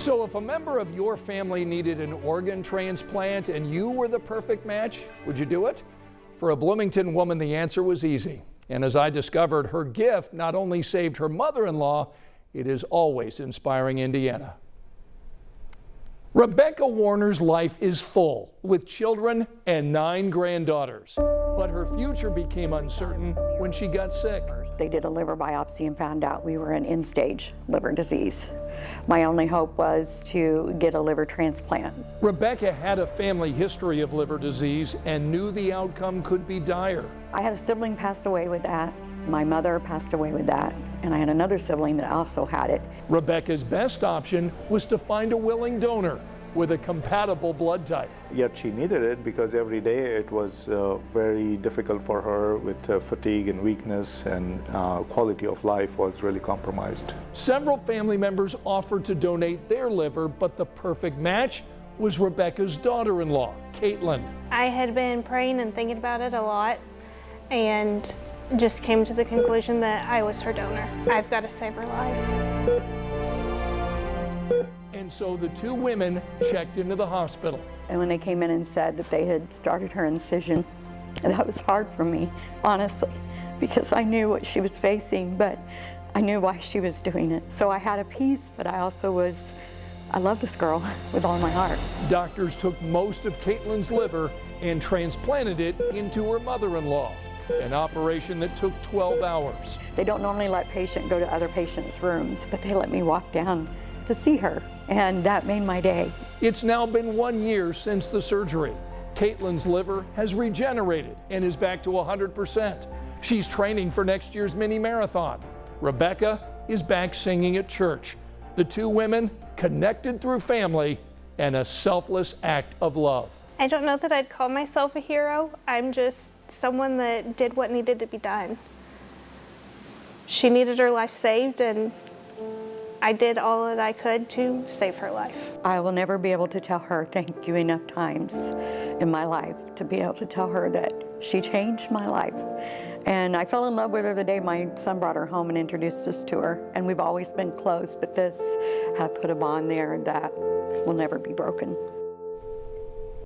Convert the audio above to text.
So if a member of your family needed an organ transplant and you were the perfect match, would you do it? For a Bloomington woman, the answer was easy. And as I discovered, her gift not only saved her mother-in-law, it is always inspiring Indiana. Rebecca Warner's life is full, with children and 9 granddaughters. But her future became uncertain when she got sick. They did a liver biopsy and found out we were in end-stage liver disease. My only hope was to get a liver transplant. Rebecca had a family history of liver disease and knew the outcome could be dire. I had a sibling pass away with that. My mother passed away with that, and I had another sibling that also had it. Rebecca's best option was to find a willing donor with a compatible blood type. Yet she needed it because every day it was very difficult for her with fatigue and weakness, and quality of life was really compromised. Several family members offered to donate their liver, but the perfect match was Rebecca's daughter-in-law, Caitlin. I had been praying and thinking about it a lot, and just came to the conclusion that I was her donor. I've got to save her life. And so the 2 women checked into the hospital. And when they came in and said that they had started her incision, that was hard for me, honestly, because I knew what she was facing, but I knew why she was doing it. So I had a peace, but I love this girl with all my heart. Doctors took most of Caitlin's liver and transplanted it into her mother-in-law, an operation that took 12 hours. They don't normally let patients go to other patients' rooms, but they let me walk down to see her, and that made my day. It's now been 1 year since the surgery. Caitlin's liver has regenerated and is back to 100%. She's training for next year's mini marathon. Rebecca is back singing at church. The 2 women connected through family and a selfless act of love. I don't know that I'd call myself a hero. I'm just someone that did what needed to be done. She needed her life saved, and I did all that I could to save her life. I will never be able to tell her thank you enough times in my life to be able to tell her that she changed my life. And I fell in love with her the day my son brought her home and introduced us to her. And we've always been close, but this had put a bond there that will never be broken.